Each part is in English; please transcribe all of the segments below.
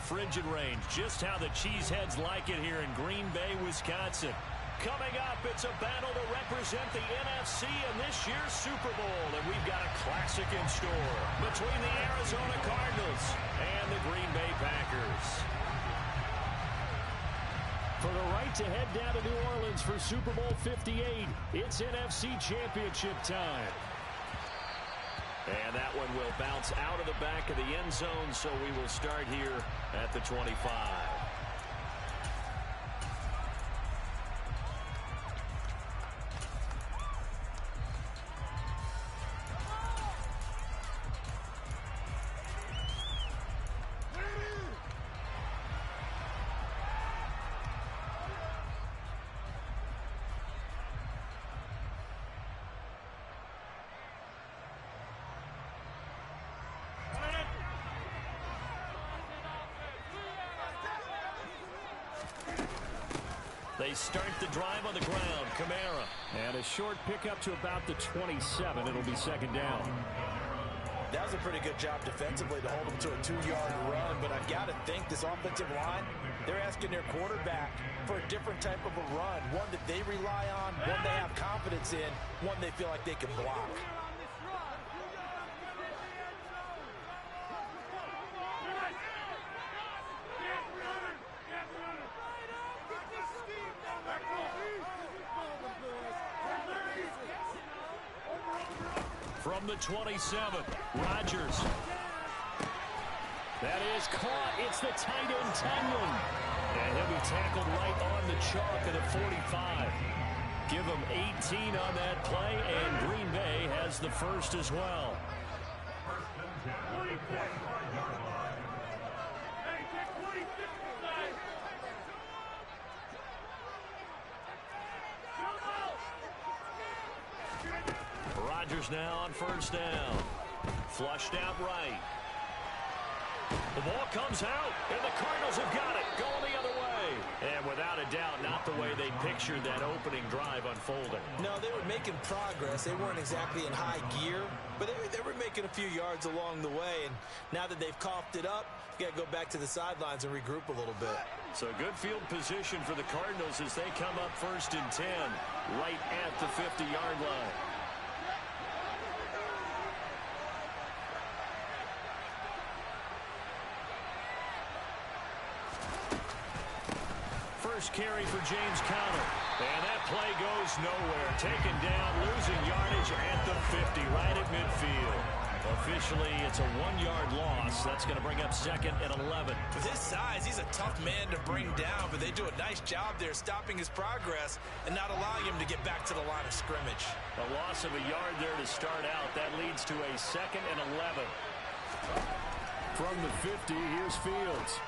frigid range. Just how the Cheeseheads like it here in Green Bay, Wisconsin. Coming up, it's a battle to represent the NFC in this year's Super Bowl. And we've got a classic in store between the Arizona Cardinals and the Green Bay Packers. For the right to head down to New Orleans for Super Bowl 58, it's NFC Championship time. And that one will bounce out of the back of the end zone, so we will start here at the 25. They start the drive on the ground. Kamara. And a short pickup to about the 27. It'll be second down. That was a pretty good job defensively to hold them to a 2-yard run. But I've got to think this offensive line, they're asking their quarterback for a different type of a run. One that they rely on, one they have confidence in, one they feel like they can block. From the 27, Rodgers. That is caught. It's the tight end, Tunyon. And he'll be tackled right on the chalk of the 45. Give him 18 on that play, and Green Bay has the first as well. Rodgers now on first down. Flushed out right. The ball comes out, and the Cardinals have got it. Going the other way. And without a doubt, not the way they pictured that opening drive unfolding. No, they were making progress. They weren't exactly in high gear, but they were making a few yards along the way. And now that they've coughed it up, you got to go back to the sidelines and regroup a little bit. So good field position for the Cardinals as they come up first and 10, right at the 50-yard line. First carry for James Conner. And that play goes nowhere. Taken down, losing yardage at the 50, right at midfield. Officially, it's a 1-yard loss. That's going to bring up second and 11. With his size, he's a tough man to bring down, but they do a nice job there stopping his progress and not allowing him to get back to the line of scrimmage. A loss of a yard there to start out. That leads to a second and 11. From the 50, here's Fields.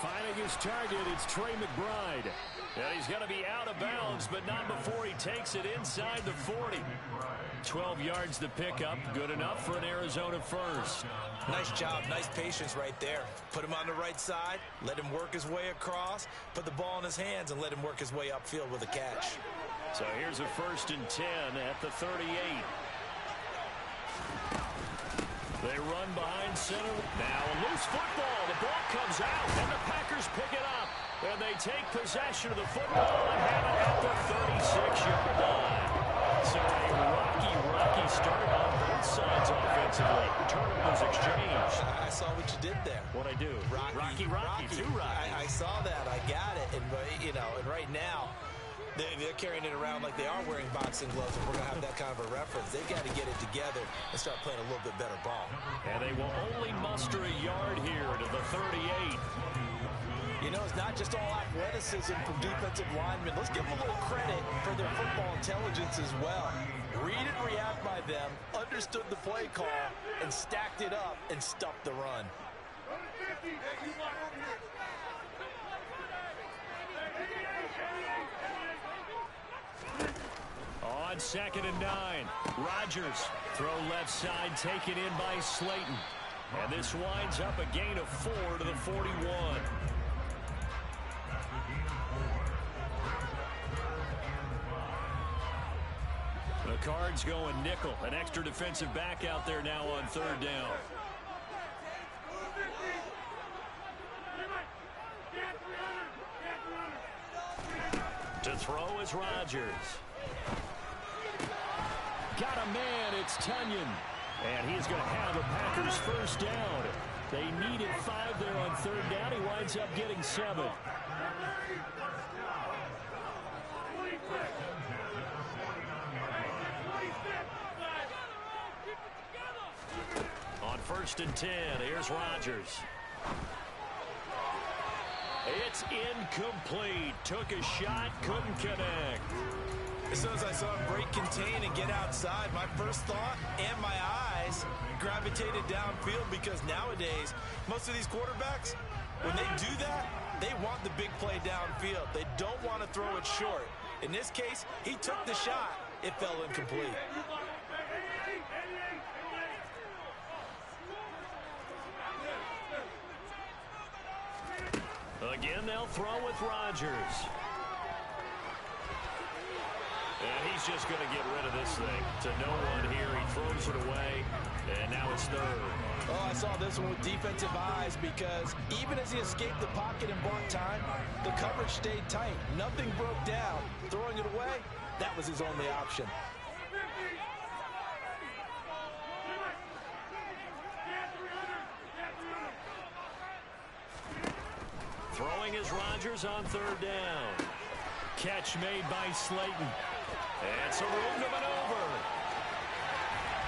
Finding his target, it's Trey McBride. And he's going to be out of bounds, but not before he takes it inside the 40. 12 yards to pick up. Good enough for an Arizona first. Nice job. Nice patience right there. Put him on the right side. Let him work his way across. Put the ball in his hands and let him work his way upfield with a catch. So here's a first and 10 at the 38. They run behind center. Now a loose football. The ball comes out, and the Packers pick it up. And they take possession of the football and have it at the 36-yard line. So a rocky start on both sides offensively. Turnovers exchanged. I saw what you did there. What'd I do? Rocky. Too rocky. I saw that. I got it. And, and right now, they're carrying it around like they are wearing boxing gloves, and we're going to have that kind of a reference. They've got to get it together and start playing a little bit better ball. And they will only muster a yard here to the 38. You know, it's not just all athleticism from defensive linemen. Let's give them a little credit for their football intelligence as well. Read and react by them, understood the play call, and stacked it up and stuffed the run. On second and 9, Rodgers. Throw left side, taken in by Slayton. And this winds up a gain of 4 to the 41. The Cards going nickel. An extra defensive back out there now on third down. throw is Rodgers. Got a man, it's Tunyon. And he's going to have a Packers first down. They needed 5 there on 3rd down. He winds up getting 7. On 1st and 10, here's Rodgers. It's incomplete. Took a shot, couldn't connect. As soon as I saw him break contain and get outside, my first thought and my eyes gravitated downfield, because nowadays, most of these quarterbacks, when they do that, they want the big play downfield. They don't want to throw it short. In this case, he took the shot. It fell incomplete. Again, they'll throw with Rodgers. And he's just going to get rid of this thing. To no one here. He throws it away, and now it's 3rd. Oh, I saw this one with defensive eyes, because even as he escaped the pocket and bought time, the coverage stayed tight. Nothing broke down. Throwing it away, that was his only option. Throwing is Rodgers on 3rd down. Catch made by Slayton. And some room to maneuver.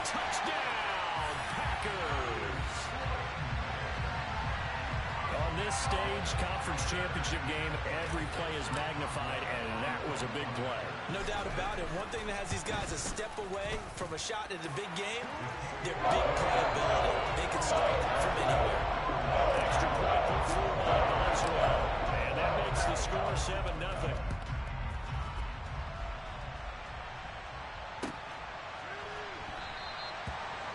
Touchdown, Packers. On this stage, conference championship game, every play is magnified, and that was a big play. No doubt about it. One thing that has these guys a step away from a shot at a big game, their big playability. They can strike from anywhere. Extra point put through by Boswell. And that makes the score 7-0.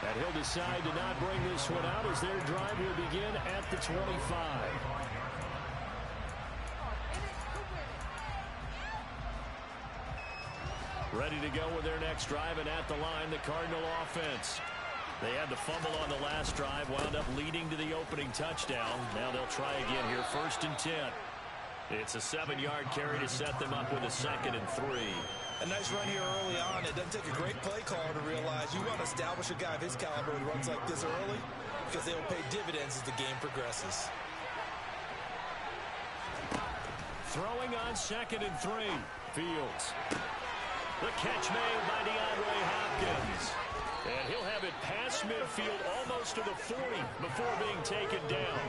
And he'll decide to not bring this one out as their drive will begin at the 25. Ready to go with their next drive, and at the line, the Cardinal offense. They had the fumble on the last drive, wound up leading to the opening touchdown. Now they'll try again here, 1st and 10. It's a 7-yard carry to set them up with a 2nd and 3. A nice run here early on. It doesn't take a great play caller to realize you want to establish a guy of his caliber who runs like this early, because they will pay dividends as the game progresses. Throwing on 2nd and 3. Fields. The catch made by DeAndre Hopkins. And he'll have it past midfield almost to the 40 before being taken down.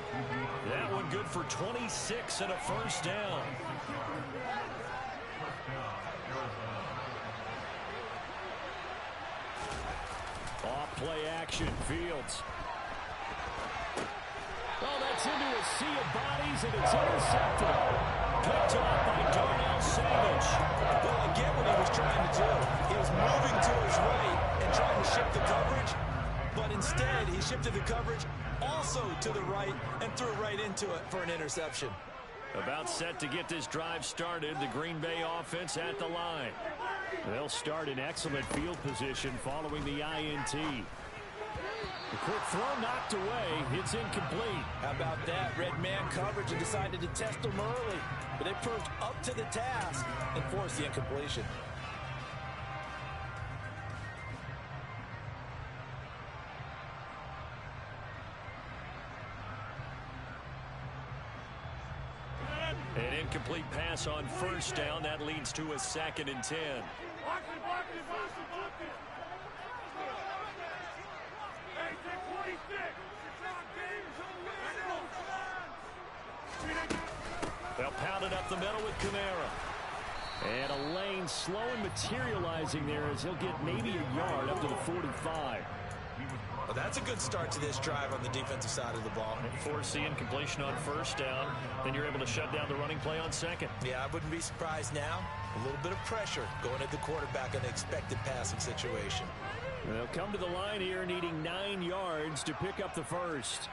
That one good for 26 and a first down. Off play action. Fields. Oh, that's into a sea of bodies, and it's intercepted. Picked off by Darnell Savage. Well, I get what he was trying to do. He was moving to his right and trying to shift the coverage, but instead he shifted the coverage also to the right and threw right into it for an interception. About set to get this drive started, the Green Bay offense at the line. They'll start in excellent field position following the INT. The quick throw knocked away. It's incomplete. How about that? Red man coverage and decided to test him early, but they proved up to the task and forced the incompletion. An incomplete pass on first down. That leads to a 2nd and 10. They'll pound it up the middle with Kamara. And a lane slow and materializing there as he'll get maybe a yard up to the 45. Well, that's a good start to this drive on the defensive side of the ball. Force the incompletion on first down. Then you're able to shut down the running play on 2nd. Yeah, I wouldn't be surprised now. A little bit of pressure going at the quarterback in the expected passing situation. They'll come to the line here needing 9 yards to pick up the first.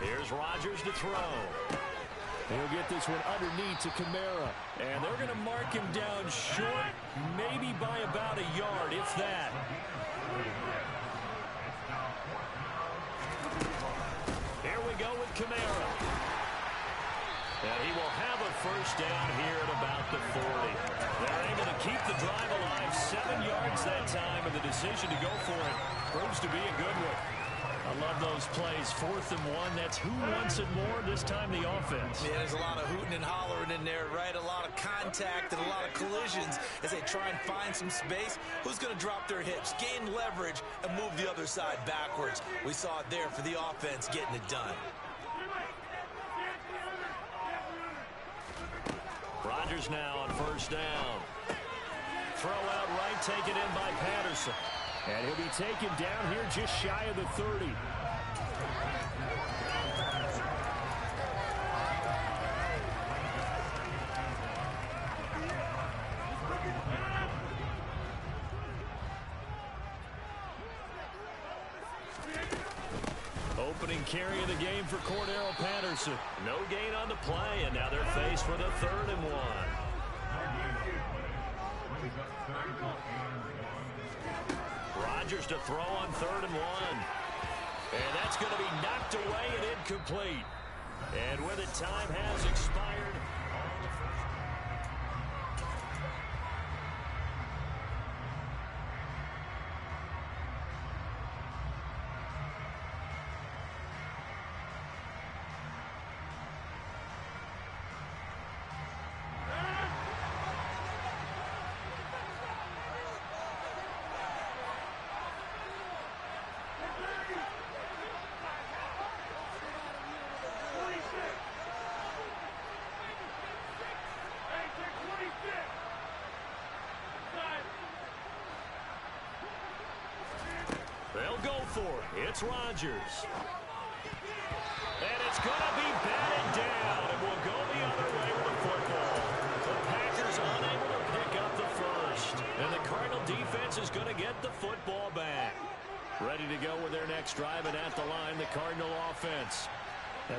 Here's Rodgers to throw. He'll get this one underneath to Kamara. And they're going to mark him down short, maybe by about a yard, if that. And he will have a first down here at about the 40. They're able to keep the drive alive. 7 yards that time, and the decision to go for it proves to be a good one. I love those plays. 4th and 1. That's who wants it more, this time the offense. Yeah, there's a lot of hooting and hollering in there, right? A lot of contact and a lot of collisions as they try and find some space. Who's going to drop their hips, gain leverage, and move the other side backwards? We saw it there for the offense getting it done. Rodgers now on first down. Throw out right, taken in by Patterson. And he'll be taken down here just shy of the 30. Opening carry of the game for Cordero Patterson. No gain on the play, and now they're faced with a 3rd and 1. Rodgers to throw on 3rd and 1. And that's going to be knocked away and incomplete. And when the time has expired. They'll go for it. It's Rodgers. And it's going to be batted down, and we'll go the other way with the football. The Packers unable to pick up the first. And the Cardinal defense is going to get the football back. Ready to go with their next drive, and at the line, the Cardinal offense.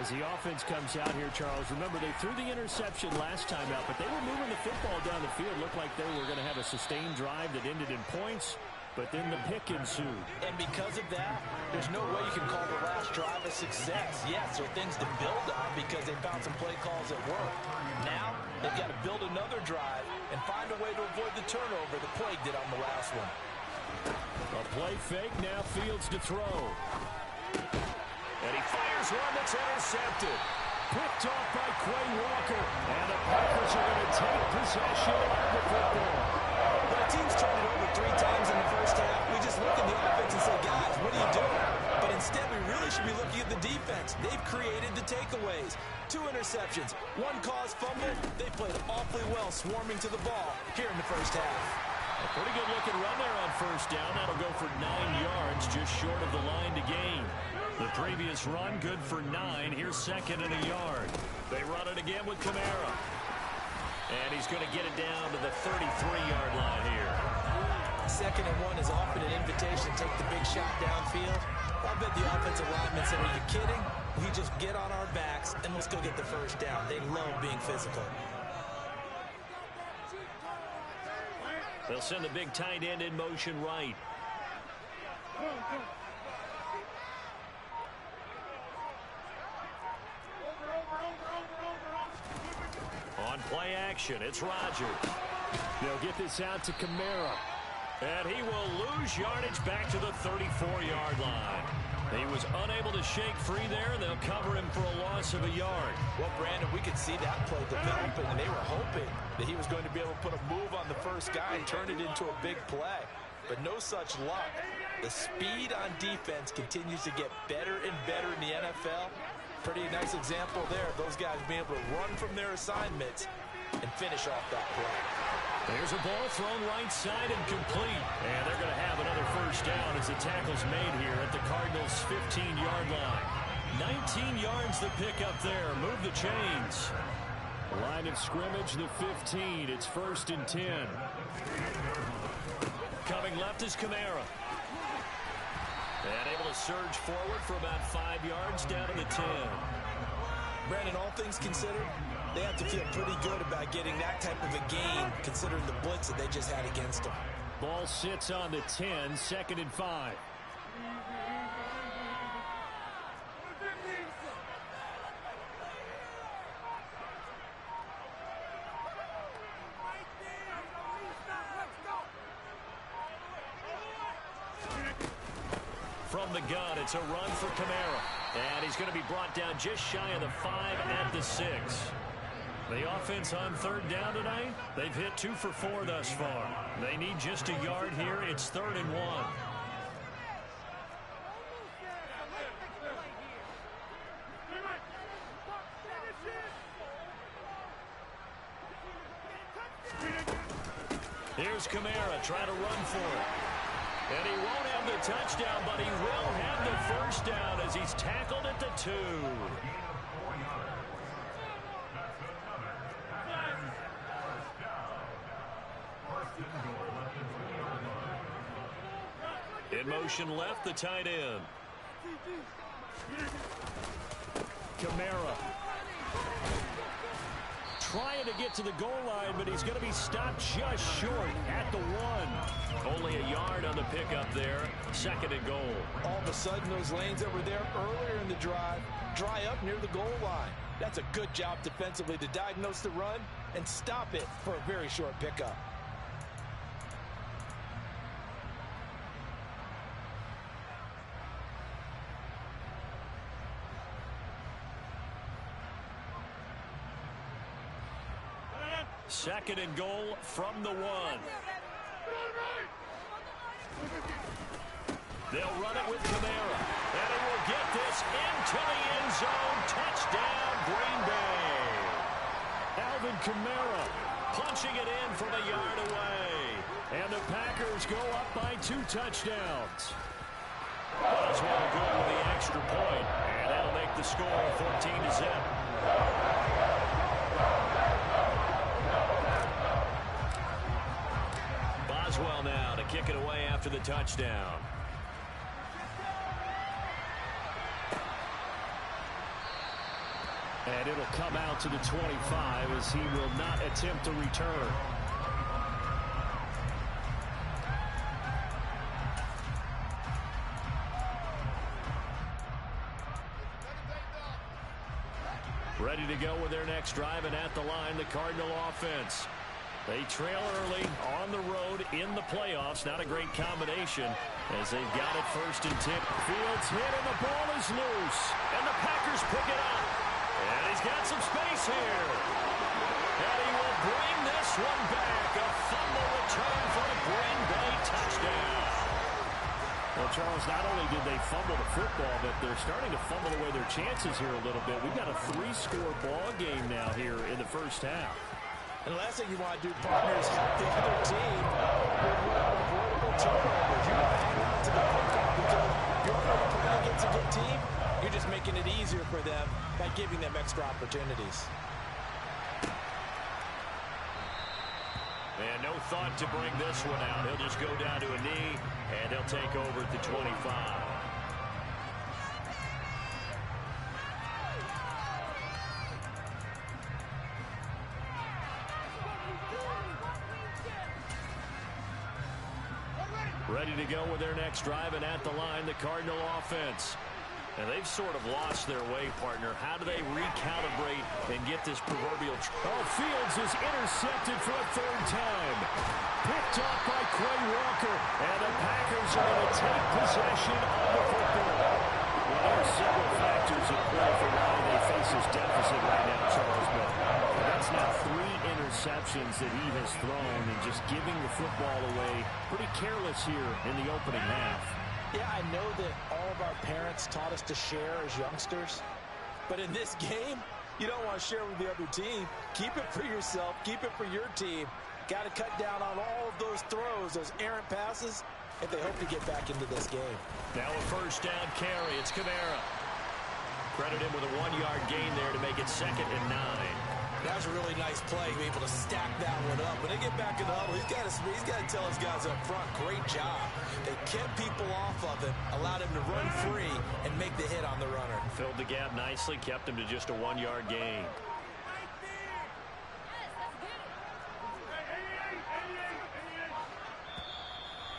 As the offense comes out here, Charles, remember they threw the interception last time out, but they were moving the football down the field. Looked like they were going to have a sustained drive that ended in points. But then the pick ensued. And because of that, there's no way you can call the last drive a success. Yes, there are things to build on because they found some play calls that work. Now, they've got to build another drive and find a way to avoid the turnover that plagued it on the last one. A play fake, now Fields to throw. And he fires one that's intercepted. Picked off by Quay Walker. And the Packers are going to take possession of the football. When a team's turned it over 3 times in the first half, we just look at the offense and say, guys, what are you doing? But instead, we really should be looking at the defense. They've created the takeaways. 2 interceptions, 1 caused fumble. They played awfully well swarming to the ball here in the first half. A pretty good looking run there on first down. That'll go for 9 yards, just short of the line to gain. The previous run, good for 9. Here's 2nd and a yard. They run it again with Kamara. And he's going to get it down to the 33-yard line here. 2nd and 1 is often an invitation to take the big shot downfield. I bet the offensive lineman said, are you kidding? We just get on our backs and let's go get the first down. They love being physical. They'll send the big tight end in motion right. On play action, it's Rodgers. They'll get this out to Kamara. And he will lose yardage back to the 34-yard line. He was unable to shake free there. They'll cover him for a loss of a yard. Well, Brandon, we could see that play developing, and they were hoping that he was going to be able to put a move on the first guy and turn it into a big play. But no such luck. The speed on defense continues to get better and better in the NFL. Pretty nice example there of those guys being able to run from their assignments and finish off that play. There's a ball thrown right side and complete. And they're going to have another first down as the tackle's made here at the Cardinals' 15-yard line. 19 yards the pick up there. Move the chains. Line of scrimmage, the 15. It's 1st and 10. Coming left is Kamara. And able to surge forward for about 5 yards down to the 10. Brandon, all things considered, they have to feel pretty good about getting that type of a gain considering the blitz that they just had against them. Ball sits on the 10, 2nd and 5. from the gun. It's a run for Kamara. And he's going to be brought down just shy of the 5 at the 6. The offense on third down tonight, they've hit 2 for 4 thus far. They need just a yard here. It's 3rd and 1. Here's Kamara trying to run for it. And he won't have the touchdown, but he will have the first down as he's tackled at the 2. In motion left, the tight end. Kamara trying to get to the goal line, but he's going to be stopped just short at the 1. Only a yard on the pickup there. 2nd and goal. All of a sudden, those lanes that were there earlier in the drive dry up near the goal line. That's a good job defensively to diagnose the run and stop it for a very short pickup. Second and goal from the 1. They'll run it with Kamara. And he will get this into the end zone. Touchdown, Green Bay. Alvin Kamara punching it in from a yard away. And the Packers go up by 2 touchdowns. Boswell good with the extra point. And that'll make the score 14-0. Boswell now to kick it away after the touchdown. And it'll come out to the 25 as he will not attempt to return. Ready to go with their next drive, and at the line, the Cardinal offense. They trail early on the road in the playoffs. Not a great combination as they've got it 1st and 10. Fields hit and the ball is loose. And the Packers pick it up. And he's got some space here. And he will bring this one back. A fumble return for a Green Bay touchdown. Well, Charles, not only did they fumble the football, but they're starting to fumble away their chances here a little bit. We've got a 3-score ball game now here in the first half. And the last thing you want to do, partner, is help the other team with avoidable turnovers. You want to hang on to the pickup because you're playing against a good team. You're just making it easier for them by giving them extra opportunities. And no thought to bring this one out. He'll just go down to a knee, and they'll take over at the 25. Ready to go with their next drive, and at the line, the Cardinal offense. And they've sort of lost their way, partner. How do they recalibrate and get this proverbial... Oh, Fields is intercepted for a 3rd time. Picked up by Quay Walker, and the Packers are going to take possession of the football. Well, there are several factors at play for why they face this deficit right now, Charles, but that's now 3 interceptions that he has thrown and just giving the football away pretty careless here in the opening half. Yeah, I know that all of our parents taught us to share as youngsters, but in this game, you don't want to share with the other team. Keep it for yourself. Keep it for your team. Got to cut down on all of those throws, those errant passes, if they hope to get back into this game. Now a 1st down carry. It's Kamara. Credit him with a 1-yard gain there to make it 2nd and 9. That was a really nice play, be able to stack that one up. When they get back in the huddle, he's got to tell his guys up front, great job. They kept people off of him, allowed him to run free, and make the hit on the runner. Filled the gap nicely, kept him to just a 1-yard gain.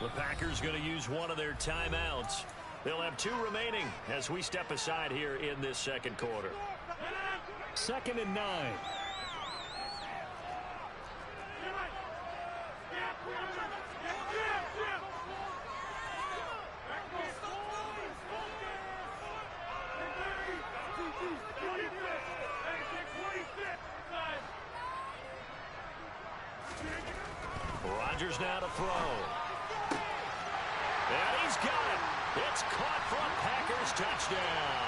The Packers going to use one of their timeouts. They'll have 2 remaining as we step aside here in this 2nd quarter. 2nd and 9. Packers now to throw. And he's got it. It's caught for a Packers touchdown.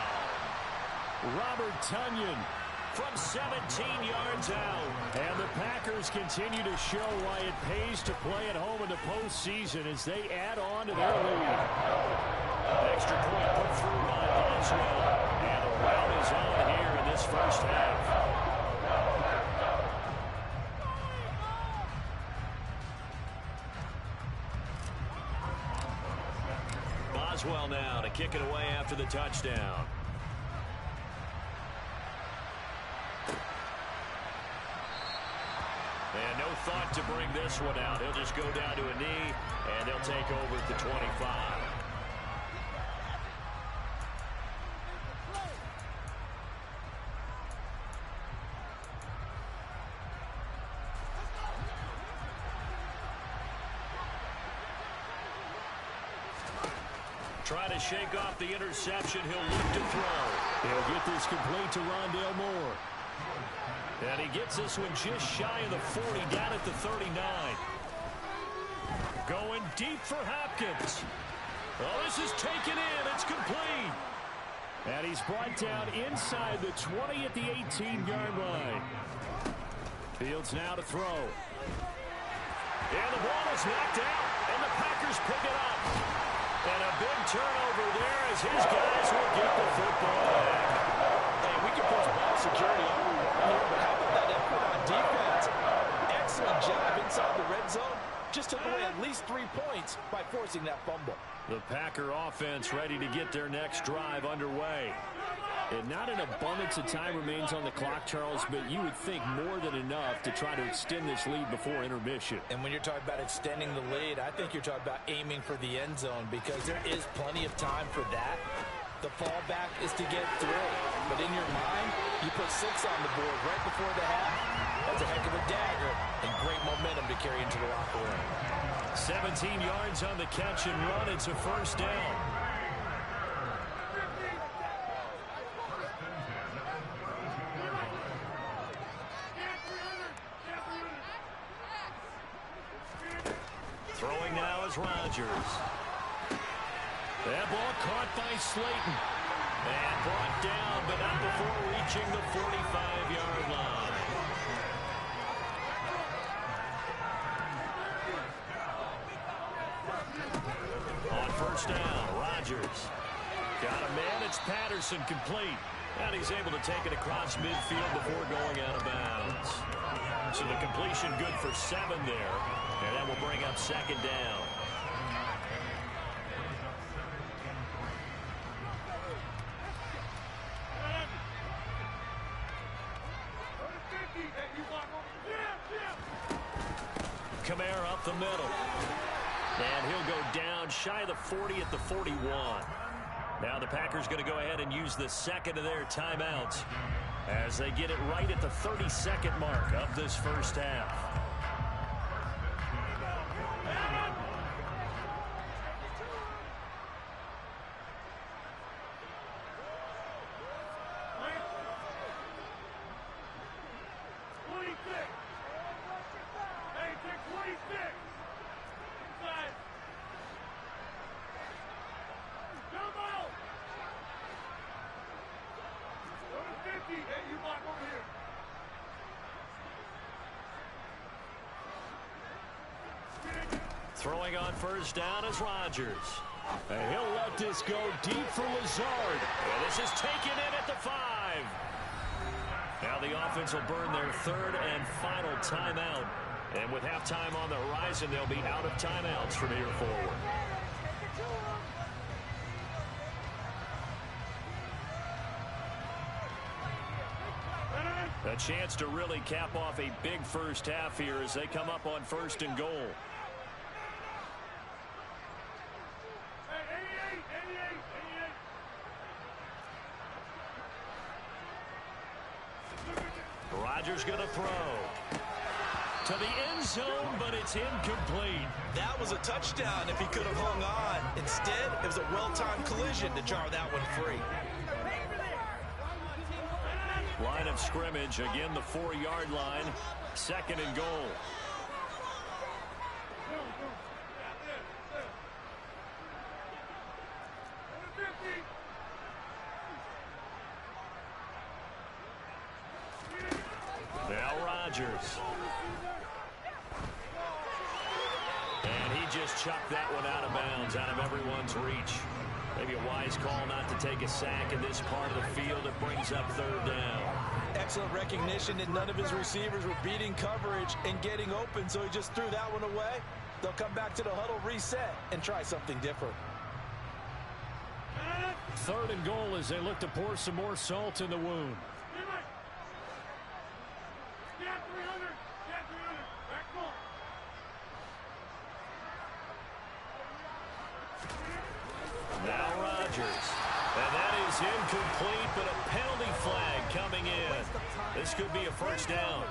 Robert Tonyan from 17 yards out. And the Packers continue to show why it pays to play at home in the postseason as they add on to their lead. Extra point put through by Boswell. And the rout is on here in this first half. Boswell now to kick it away after the touchdown. And no thought to bring this one out. He'll just go down to a knee, and they'll take over at the 25. Try to shake off the interception. He'll look to throw. He'll get this complete to Rondale Moore. And he gets this one just shy of the 40, down at the 39. Going deep for Hopkins. Oh, this is taken in. It's complete. And he's brought down inside the 20 at the 18-yard line. Fields now to throw. And the ball is knocked out, and the Packers pick it up. And a big turnover there as his guys will get the football back. Hey, we can push ball security all we want here, but how about that effort on defense? Excellent job inside the red zone. Just took away at least 3 points by forcing that fumble. The Packer offense ready to get their next drive underway. And not an abundance of time remains on the clock, Charles, but you would think more than enough to try to extend this lead before intermission. And when you're talking about extending the lead, I think you're talking about aiming for the end zone because there is plenty of time for that. The fallback is to get 3. But in your mind, you put 6 on the board right before the half. That's a heck of a dagger and great momentum to carry into the locker room. 17 yards on the catch and run. It's a first down. Throwing now is Rodgers. That ball caught by Slayton. And brought down, but not before reaching the 45-yard line. On first down, Rodgers. Got a man, it's Patterson complete. And he's able to take it across midfield before going out of bounds. So the completion good for 7 there. And that will bring up second down. Kamara up the middle. And he'll go down shy of the 40 at the 41. Now the Packers going to go ahead and use the second of their timeouts as they get it right at the 32nd mark of this first half. Throwing on first down is Rodgers. And he'll let this go deep for Lazard. And this is taken in at the 5. Now the offense will burn their third and final timeout. And with halftime on the horizon, they'll be out of timeouts from here forward. A chance to really cap off a big first half here as they come up on first and goal. Rodgers going to throw to the end zone, but it's incomplete. That was a touchdown if he could have hung on. Instead, it was a well-timed collision to jar that one free. Line of scrimmage, again the 4-yard line, second and goal. Rodgers. And he just chucked that one out of bounds, out of everyone's reach. Maybe a wise call not to take a sack in this part of the field. It brings up third down. Excellent recognition that none of his receivers were beating coverage and getting open, so he just threw that one away. They'll come back to the huddle, reset, and try something different. Third and goal as they look to pour some more salt in the wound. Now Rodgers. And that is incomplete, but a penalty flag coming in. This could be a first down.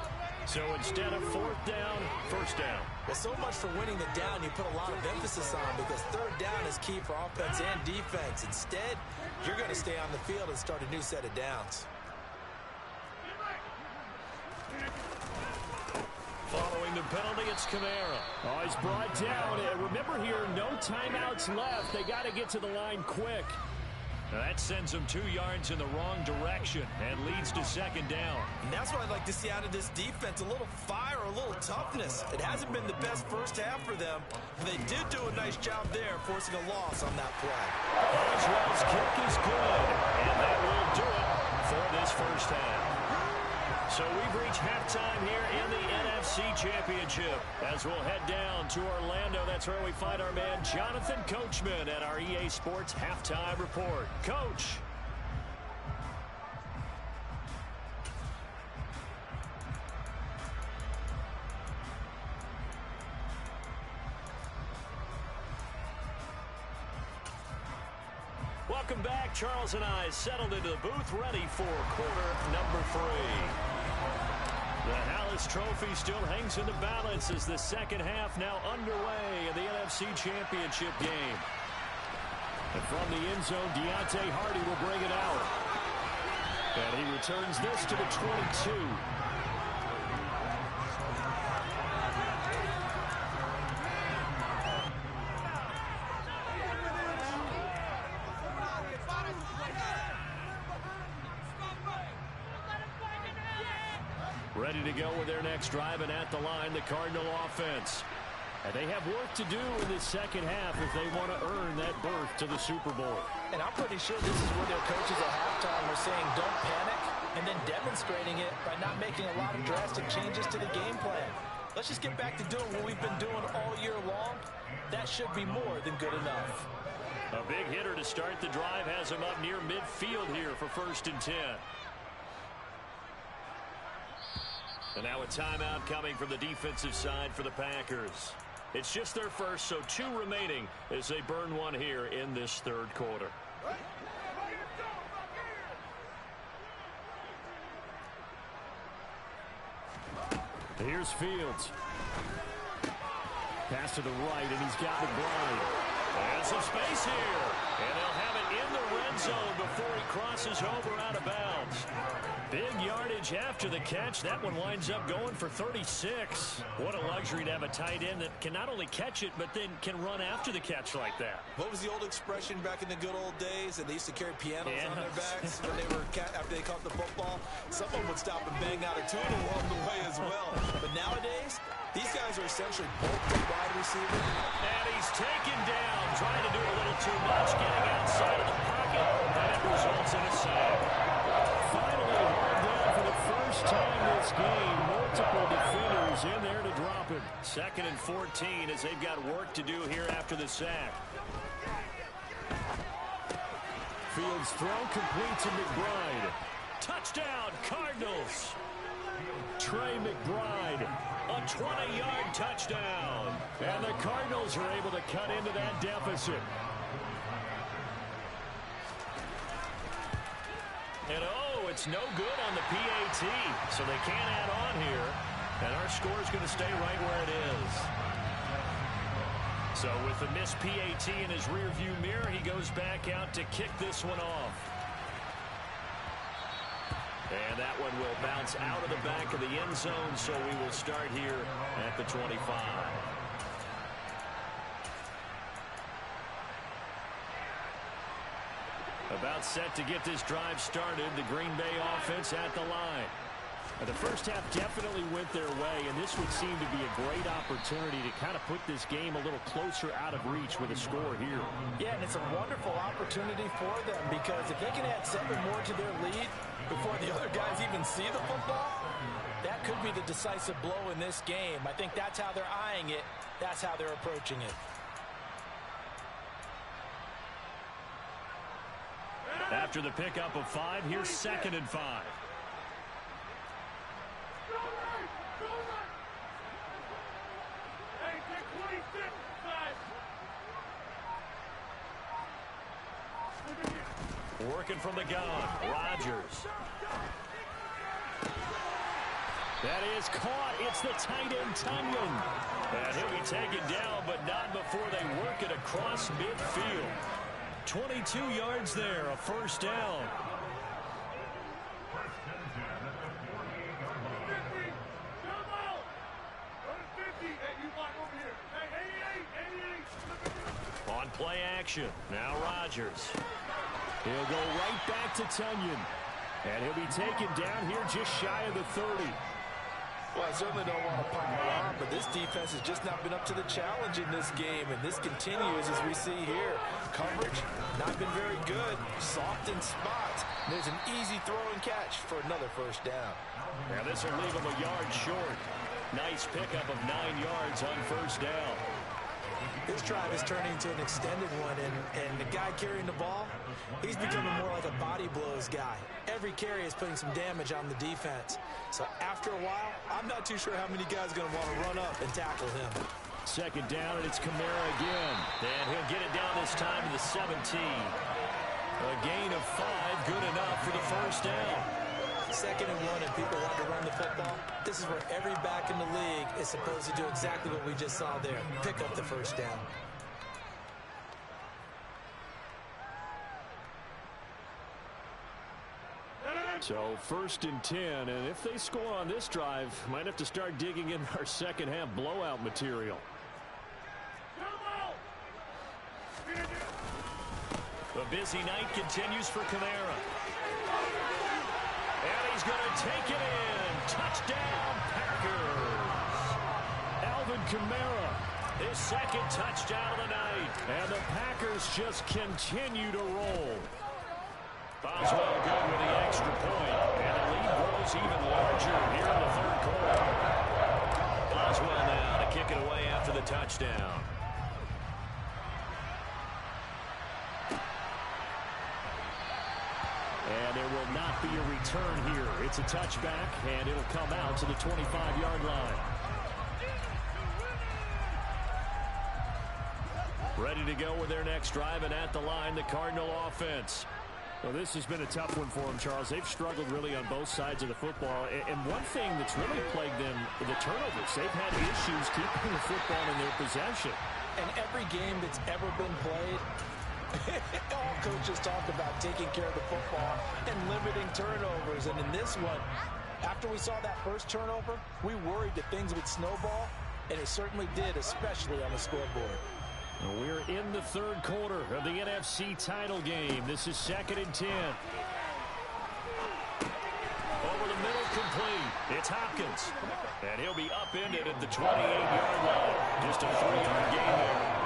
So instead of fourth down, first down. Well, so much for winning the down you put a lot of emphasis on, because third down is key for offense and defense. Instead, you're going to stay on the field and start a new set of downs. Following the penalty, it's Kamara. Oh, he's brought down. And remember here, no timeouts left. They got to get to the line quick. That sends them 2 yards in the wrong direction and leads to second down. And that's what I'd like to see out of this defense, a little fire, a little toughness. It hasn't been the best first half for them, but they did do a nice job there, forcing a loss on that play. Oswald's kick is good, and that will do it for this first half. So we've reached halftime here in the NFC Championship as we'll head down to Orlando. That's where we find our man Jonathan Coachman at our EA Sports Halftime Report. Coach. Welcome back. Charles and I settled into the booth, ready for quarter number 3. The Hallis Trophy still hangs in the balance as the second half now underway in the NFC Championship game. And from the end zone, Deontay Hardy will bring it out. And he returns this to the 22. Ready to go with their next drive, and at the line, the Cardinal offense. And they have work to do in the second half if they want to earn that berth to the Super Bowl. And I'm pretty sure this is where their coaches at halftime were saying don't panic, and then demonstrating it by not making a lot of drastic changes to the game plan. Let's just get back to doing what we've been doing all year long. That should be more than good enough. A big hitter to start the drive has him up near midfield here for 1st and 10. And now a timeout coming from the defensive side for the Packers. It's just their first, so 2 remaining as they burn one here in this third quarter. Here's Fields. Pass to the right, and he's got McBride. And some space here. And they'll have it in the red zone before he crosses over out of bounds. Big yardage after the catch. That one winds up going for 36. What a luxury to have a tight end that can not only catch it, but then can run after the catch like that. What was the old expression back in the good old days? And they used to carry pianos on their backs when they were after they caught the football. Someone would stop and bang out a tune along the way as well. But nowadays, these guys are essentially both wide receivers. And he's taken down, trying to do a little too much, getting outside of the pocket, and it results in a sack. Finally hauled down for the first time this game. Multiple defenders in there to drop him. 2nd and 14 as they've got work to do here after the sack. Fields throw complete to McBride. Touchdown, Cardinals. Trey McBride, a 20-yard touchdown. And the Cardinals are able to cut into that deficit. And oh, it's no good on the PAT, so they can't add on here. And our score is going to stay right where it is. So with the missed PAT in his rearview mirror, he goes back out to kick this one off. And that one will bounce out of the back of the end zone, so we will start here at the 25. About set to get this drive started, the Green Bay offense at the line. The first half definitely went their way, and this would seem to be a great opportunity to kind of put this game a little closer out of reach with a score here. Yeah, and it's a wonderful opportunity for them because if they can add 7 more to their lead before the other guys even see the football, that could be the decisive blow in this game. I think that's how they're eyeing it. That's how they're approaching it. After the pickup of 5, here's 2nd and 5. Working from the gun, Rodgers. That is caught. It's the tight end, Tunyon. And he'll be taken down, but not before they work it across midfield. 22 yards there, a first down. On play action, now Rodgers. He'll go right back to Tunyon. And he'll be taken down here just shy of the 30. Well, I certainly don't want to pile on, but this defense has just not been up to the challenge in this game, and this continues as we see here. Coverage, not been very good. Soft in spots. There's an easy throw and catch for another first down. Now this will leave him a yard short. Nice pickup of 9 yards on first down. This drive is turning into an extended one, and the guy carrying the ball, he's becoming more like a body blows guy. Every carry is putting some damage on the defense. So after a while, I'm not too sure how many guys are going to want to run up and tackle him. 2nd down, and it's Kamara again. And he'll get it down this time to the 17. A gain of 5, good enough for the first down. 2nd and 1, and people want to run the football. This is where every back in the league is supposed to do exactly what we just saw there. Pick up the first down. So 1st and 10, and if they score on this drive, might have to start digging in our second half blowout material. The busy night continues for Kamara. And he's going to take it in. Touchdown, Packers. Alvin Kamara, his 2nd touchdown of the night. And the Packers just continue to roll. Boswell good with the extra point. And the lead grows even larger here in the 3rd quarter. Boswell now to kick it away after the touchdown. And there will not be a return here. It's a touchback, and it'll come out to the 25-yard line. Ready to go with their next drive, and at the line, the Cardinal offense. Well, this has been a tough one for them, Charles. They've struggled really on both sides of the football. And one thing that's really plagued them, the turnovers. They've had issues keeping the football in their possession. And every game that's ever been played, all coaches talk about taking care of the football and limiting turnovers. And in this one, after we saw that first turnover, we worried that things would snowball, and it certainly did, especially on the scoreboard. We're in the 3rd quarter of the NFC title game. This is 2nd and 10. Over the middle, complete. It's Hopkins. And he'll be upended at the 28-yard line. Just a 3-yard gain there.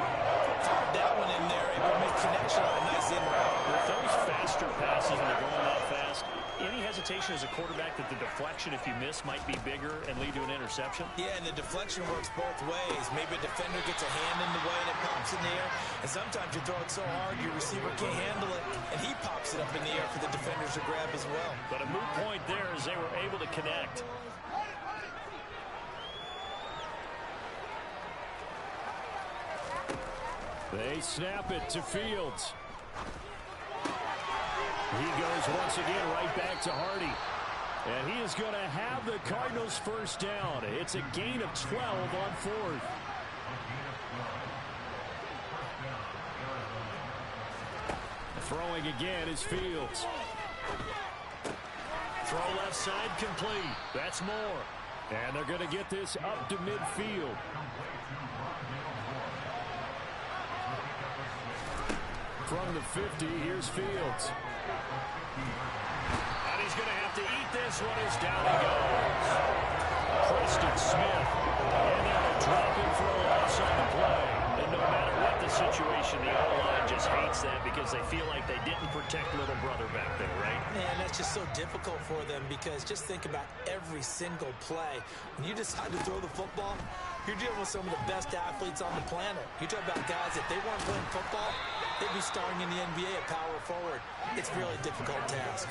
Fired that one in there, able to make connection on a nice in route. With those faster passes when they're going that fast, any hesitation as a quarterback that the deflection, if you miss, might be bigger and lead to an interception? Yeah, and the deflection works both ways. Maybe a defender gets a hand in the way and it pops in the air. And sometimes you throw it so hard your receiver can't handle it, and he pops it up in the air for the defenders to grab as well. But a moot point there as they were able to connect. They snap it to Fields. He goes once again right back to Hardy. And he is going to have the Cardinals first down. It's a gain of 12 on 4th. Throwing again is Fields. Throw left side complete. That's more. And they're going to get this up to midfield. From the 50, here's Fields. And he's going to have to eat this one as down he goes. Preston Smith. And they'll drop him for a loss on the play. And no matter what the situation, the O-line just hates that because they feel like they didn't protect little brother back there, right? Man, that's just so difficult for them because just think about every single play. When you decide to throw the football, you're dealing with some of the best athletes on the planet. You talk about guys, if they weren't playing football, they'd be starring in the NBA at power forward. It's a really difficult task.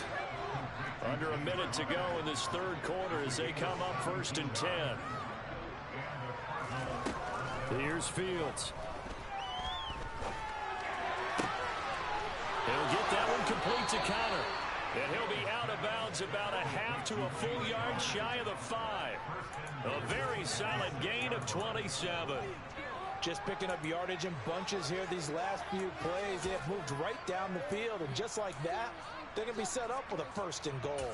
Under a minute to go in this third quarter as they come up 1st and 10. Here's Fields. He'll get that one complete to Connor. And he'll be out of bounds about a half to a full yard shy of the 5. A very solid gain of 27. Just picking up yardage in bunches here these last few plays. They have moved right down the field, and just like that, they're going to be set up with a 1st and goal.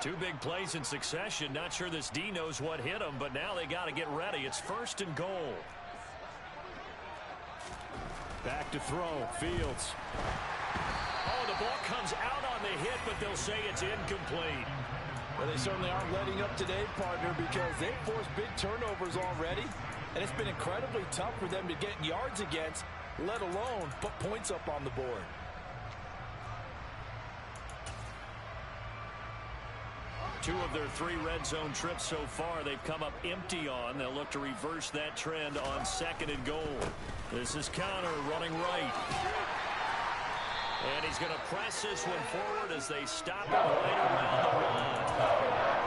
2 big plays in succession. Not sure this D knows what hit him, but now they got to get ready. It's 1st and goal. Back to throw. Fields. Oh, the ball comes out on the hit, but they'll say it's incomplete. Well, they certainly aren't letting up today, partner, because they've forced big turnovers already, and it's been incredibly tough for them to get yards against, let alone put points up on the board. Two of their 3 red zone trips so far, they've come up empty on. They'll look to reverse that trend on 2nd and goal. This is Connor running right. And he's going to press this one forward as they stop it right around the line.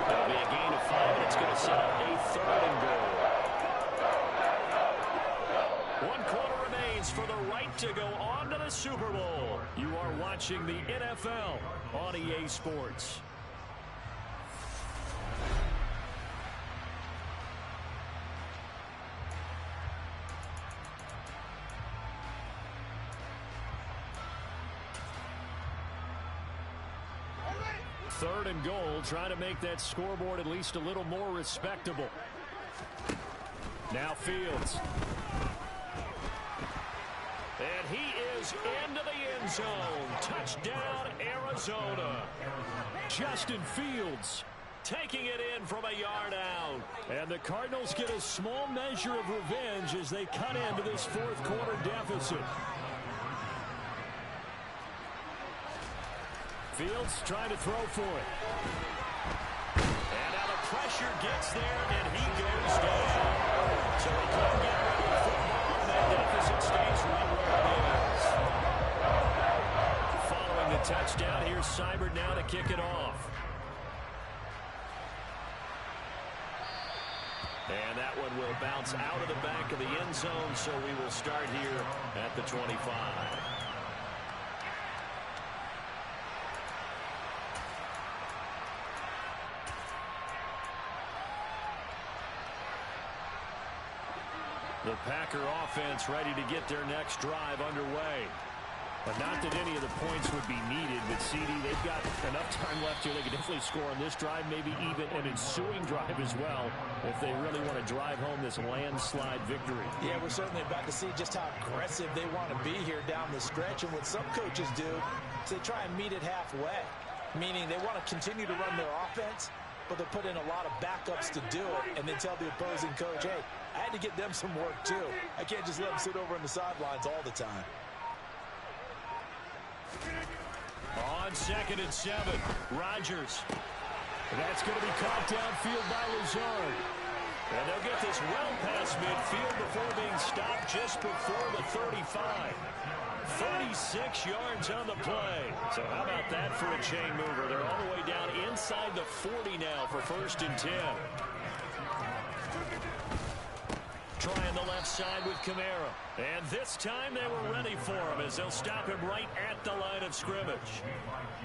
That'll be a gain of 5, and it's going to set up a 3rd and goal. 1 quarter remains for the right to go on to the Super Bowl. You are watching the NFL on EA Sports. Third and goal, trying to make that scoreboard at least a little more respectable. Now Fields. And he is into the end zone. Touchdown, Arizona. Justin Fields taking it in from a yard out. And the Cardinals get a small measure of revenge as they cut into this 4th quarter deficit. Fields trying to throw for it. And now the pressure gets there, and he goes down. So he couldn't get rid of the football, and that deficit stays right where it is. Following the touchdown, here's Seibert now to kick it off. And that one will bounce out of the back of the end zone, so we will start here at the 25. The Packer offense ready to get their next drive underway. But not that any of the points would be needed, but CD, they've got enough time left here. They can definitely score on this drive, maybe even an ensuing drive as well, if they really want to drive home this landslide victory. Yeah, we're certainly about to see just how aggressive they want to be here down the stretch. And what some coaches do is they try and meet it halfway, meaning they want to continue to run their offense, but they put in a lot of backups to do it, and then tell the opposing coach, hey, I had to get them some work too. I can't just let them sit over on the sidelines all the time. On 2nd and 7, Rodgers. That's going to be caught downfield by Lazard. And they'll get this well past midfield before being stopped just before the 35. 36 yards on the play. So how about that for a chain mover? They're all the way down inside the 40 now for 1st and 10. Trying the left side with Kamara. And this time they were ready for him as they'll stop him right at the line of scrimmage.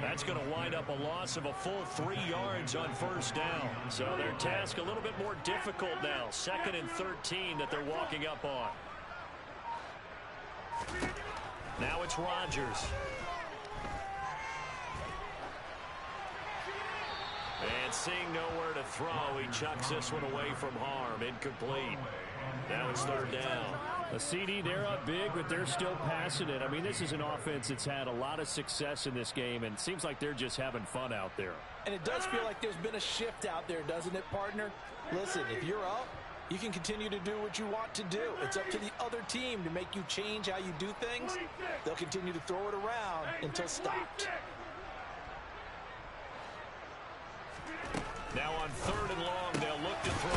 That's going to wind up a loss of a full 3 yards on 1st down. So their task a little bit more difficult now. 2nd and 13 that they're walking up on. Now it's Rodgers. And seeing nowhere to throw, he chucks this one away from harm. Incomplete. Now it's 3rd down. A CD, they're up big, but they're still passing it. I mean, this is an offense that's had a lot of success in this game, and it seems like they're just having fun out there. And it does feel like there's been a shift out there, doesn't it, partner? Listen, if you're up, you can continue to do what you want to do. It's up to the other team to make you change how you do things. They'll continue to throw it around until stopped. Now on 3rd and long, they'll look to throw.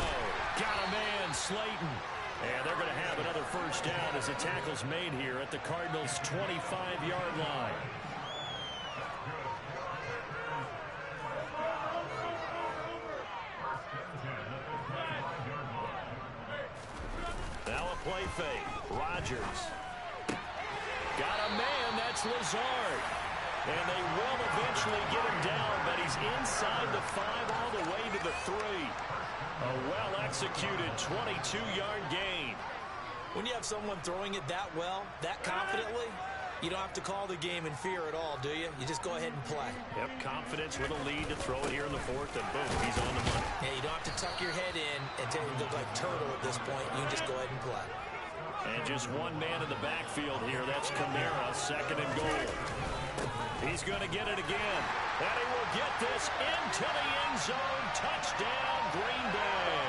Got a man, Slayton. And they're going to have another first down as the tackle's made here at the Cardinals' 25-yard line. Now a play fake. Rodgers. Got a man, that's Lazard. And they will eventually get him down, but he's inside the 5 all the way to the 3. A well-executed 22-yard gain. When you have someone throwing it that well, that confidently, you don't have to call the game in fear at all, do you? You just go ahead and play. Yep, confidence with a lead to throw it here in the 4th, and boom, he's on the money. Yeah, you don't have to tuck your head in and look like turtle at this point. You just go ahead and play. And just one man in the backfield here. That's Kamara, 2nd and goal. He's going to get it again. And he will get this into the end zone. Touchdown, Green Bay.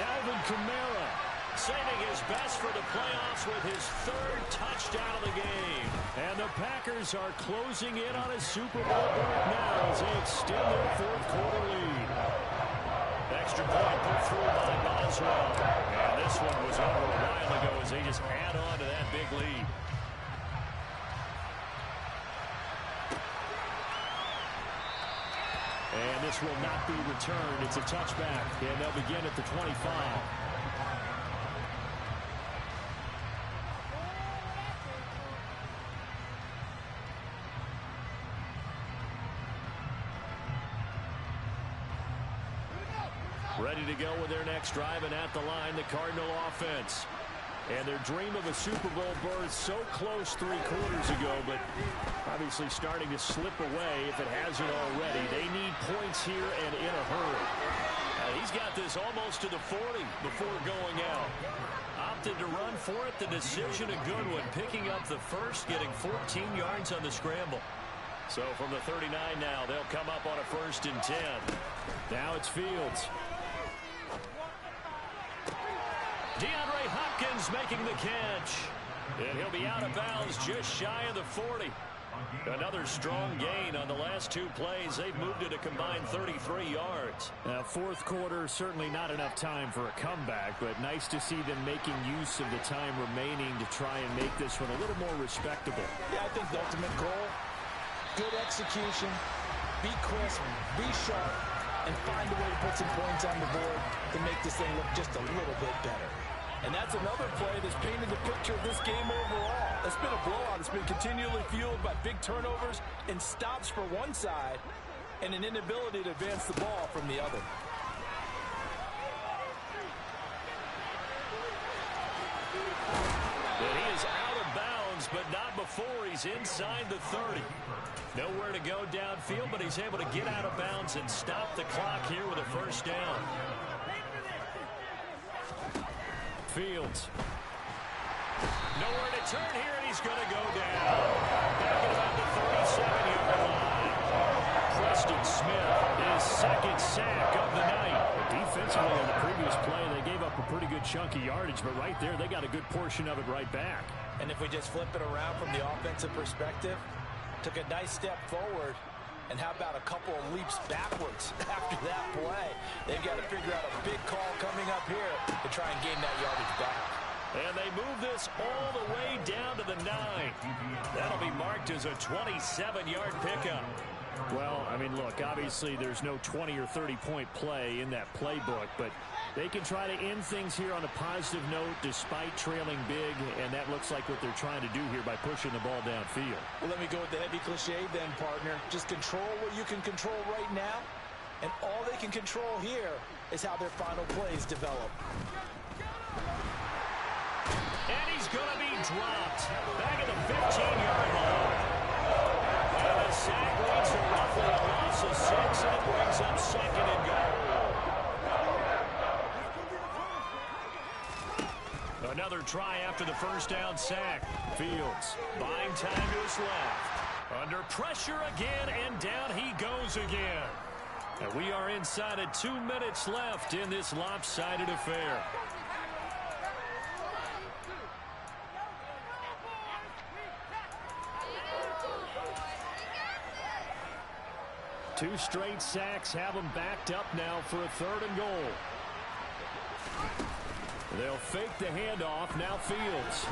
Alvin Kamara saving his best for the playoffs with his 3rd touchdown of the game. And the Packers are closing in on a Super Bowl berth now as they extend their 4th quarter lead. Extra point put through by Boswell. And this one was over a while ago as they just add on to that big lead. And this will not be returned. It's a touchback, and they'll begin at the 25. Ready to go with their next drive, and at the line, the Cardinal offense. And their dream of a Super Bowl berth so close 3 quarters ago, but obviously starting to slip away if it hasn't already. They need points here and in a hurry. He's got this almost to the 40 before going out. Opted to run for it. The decision a good one. Picking up the first, getting 14 yards on the scramble. So from the 39 now, they'll come up on a 1st and 10. Now it's Fields. DeAndre Hopkins making the catch. And he'll be out of bounds just shy of the 40. Another strong gain on the last 2 plays. They've moved it a combined 33 yards. 4th quarter, certainly not enough time for a comeback, but nice to see them making use of the time remaining to try and make this one a little more respectable. Yeah, I think the ultimate goal, good execution, be crisp, be sharp, and find a way to put some points on the board to make this thing look just a little bit better. And that's another play that's painted the picture of this game overall. It's been a blowout. It's been continually fueled by big turnovers and stops for one side and an inability to advance the ball from the other. And he is out of bounds, but not before he's inside the 30. Nowhere to go downfield, but he's able to get out of bounds and stop the clock here with a 1st down. Fields. Nowhere to turn here, and he's going to go down. Back at about the 37-yard line. Preston Smith, his 2nd sack of the night. Defensively on the previous play, they gave up a pretty good chunk of yardage, but right there, they got a good portion of it right back. And if we just flip it around from the offensive perspective, took a nice step forward, and how about a couple of leaps backwards after that play? They've got to figure out a big call coming up here to try and gain that yardage back. And they move this all the way down to the 9. That'll be marked as a 27-yard pickup. Well, I mean, look, obviously there's no 20 or 30-point play in that playbook, but they can try to end things here on a positive note despite trailing big, and that looks like what they're trying to do here by pushing the ball downfield. Well, let me go with the heavy cliche then, partner. Just control what you can control right now, and all they can control here is how their final plays develop. And he's going to be dropped back at the 15-yard line. And the sack leads to roughly a loss of 6, and it brings up 2nd and goal. Another try after the first down sack. Fields buying time to his left. Under pressure again, and down he goes again. And we are inside of 2 minutes left in this lopsided affair. Two straight sacks have them backed up now for a 3rd and goal. They'll fake the handoff. Now Fields.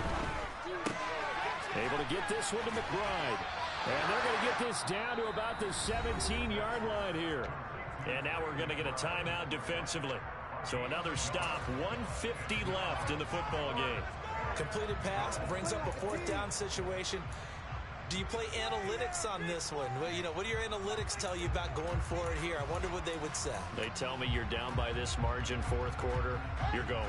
Able to get this one to McBride. And they're going to get this down to about the 17-yard line here. And now we're going to get a timeout defensively. So another stop. 1:50 left in the football game. Completed pass brings up a 4th down situation. Do you play analytics on this one? Well, you know, what do your analytics tell you about going for it here? I wonder what they would say. They tell me you're down by this margin, 4th quarter. You're going.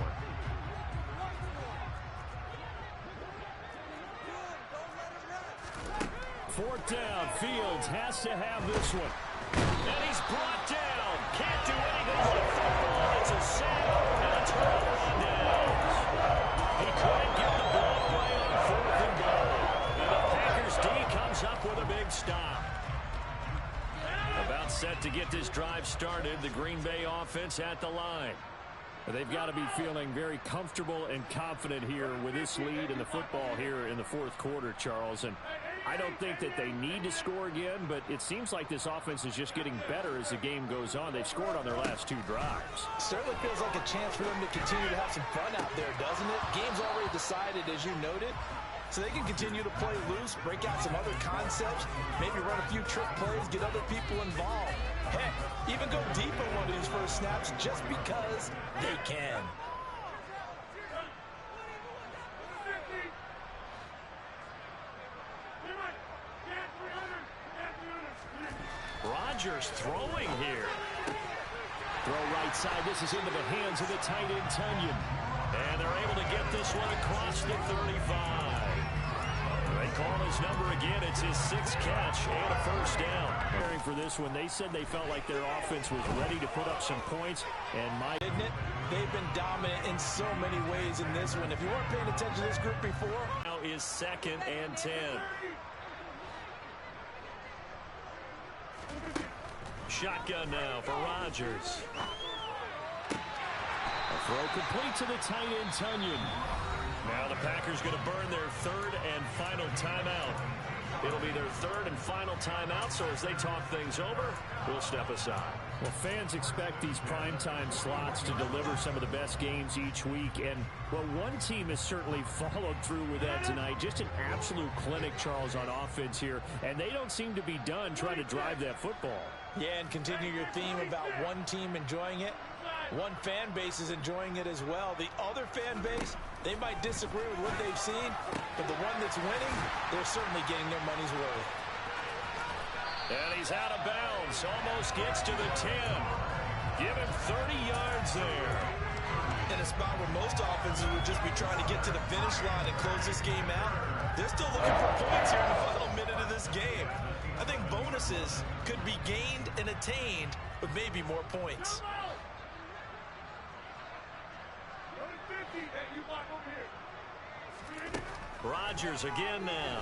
Fourth down. Fields has to have this one. And he's brought down. Can't do anything with the football. It's a sack and a turnover on downs. He couldn't get the ball away on 4th and goal. And the Packers D comes up with a big stop. About set to get this drive started. The Green Bay offense at the line. They've got to be feeling very comfortable and confident here with this lead in the football here in the 4th quarter, Charles. And I don't think that they need to score again, but it seems like this offense is just getting better as the game goes on. They've scored on their last 2 drives. Certainly feels like a chance for them to continue to have some fun out there, doesn't it? Game's already decided, as you noted. So they can continue to play loose, break out some other concepts, maybe run a few trick plays, get other people involved. Heck, even go deep on one of these first snaps just because they can. Rodgers throwing here. Throw right side. This is into the hands of the tight end, Tunyon. And they're able to get this one across the 35. They call his number again. It's his 6th catch and a first down. Preparing for this one, they said they felt like their offense was ready to put up some points. And Isn't it? They've been dominant in so many ways in this one. If you weren't paying attention to this group before. Now is 2nd and 10. Shotgun now for Rodgers. A throw complete to the tight end, Tunyon. Now the Packers going to burn their 3rd and final timeout. It'll be their 3rd and final timeout, so as they talk things over, we'll step aside. Well, fans expect these primetime slots to deliver some of the best games each week, and, well, one team has certainly followed through with that tonight. Just an absolute clinic, Charles, on offense here, and they don't seem to be done trying to drive that football. Yeah, and continue your theme about one team enjoying it. One fan base is enjoying it as well. The other fan base, they might disagree with what they've seen, but the one that's winning, they're certainly getting their money's worth. And he's out of bounds. Almost gets to the 10. Give him 30 yards there. In a spot where most offenses would just be trying to get to the finish line and close this game out, they're still looking for points here in the final minute of this game. I think bonuses could be gained and attained with maybe more points. Rodgers again now.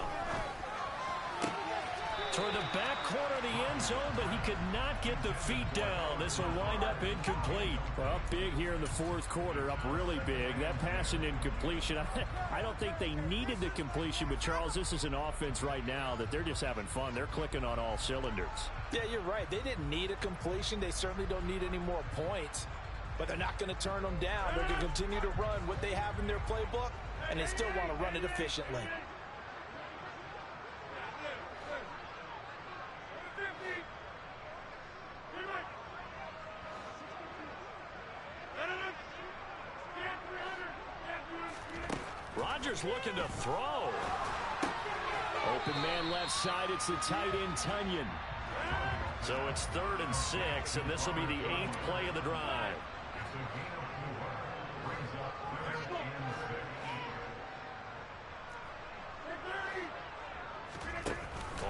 Toward the back corner of the end zone, but he could not get the feet down. This will wind up incomplete. Well, big here in the 4th quarter, up really big. That pass and incompletion, I don't think they needed the completion, but Charles, this is an offense right now that they're just having fun. They're clicking on all cylinders. Yeah, you're right. They didn't need a completion. They certainly don't need any more points, but they're not going to turn them down. They're going to continue to run what they have in their playbook, and they still want to run it efficiently. Rodgers looking to throw. Open man left side. It's the tight end, Tunyon. So it's 3rd and 6, and this will be the 8th play of the drive.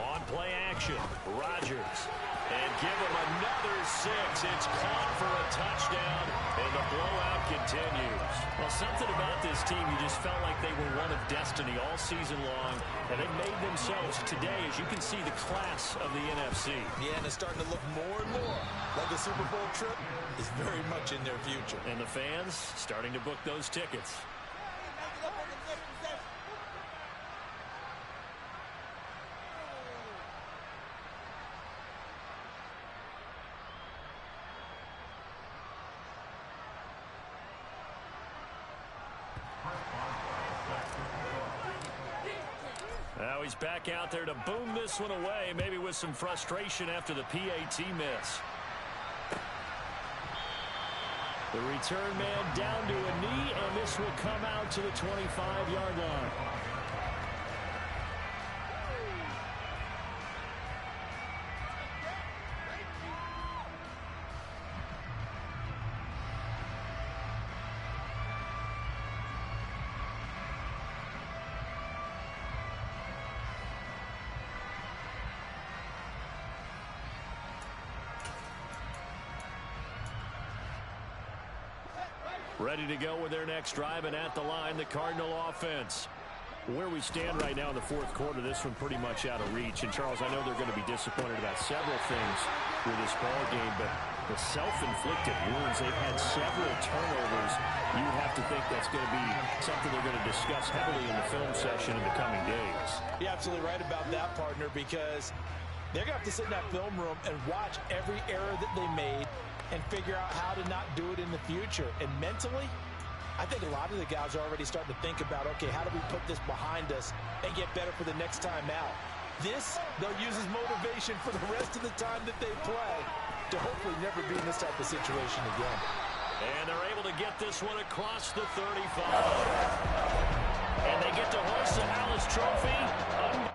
On play action, Rodgers. And give him another 6. It's caught for a touchdown, and the blowout continues. Well, something about this team, you just felt like they were one of destiny all season long, and they made themselves today, as you can see, the class of the NFC. Yeah, and it's starting to look more and more like the Super Bowl trip is very much in their future. And the fans starting to book those tickets. Now he's back out there to boom this one away, maybe with some frustration after the PAT miss. The return man down to a knee, and this will come out to the 25-yard line. Ready to go with their next drive, and at the line, the Cardinal offense. Where we stand right now in the fourth quarter, this one pretty much out of reach. And, Charles, I know they're going to be disappointed about several things with this ball game, but the self-inflicted wounds, they've had several turnovers. You have to think that's going to be something they're going to discuss heavily in the film session in the coming days. You're absolutely right about that, partner, because they're going to have to sit in that film room and watch every error that they made and figure out how to not do it in the future. And mentally, I think a lot of the guys are already starting to think about, okay, how do we put this behind us and get better for the next time out? This, they'll use as motivation for the rest of the time that they play to hopefully never be in this type of situation again. And they're able to get this one across the 35. And they get to hoist the Alice Trophy.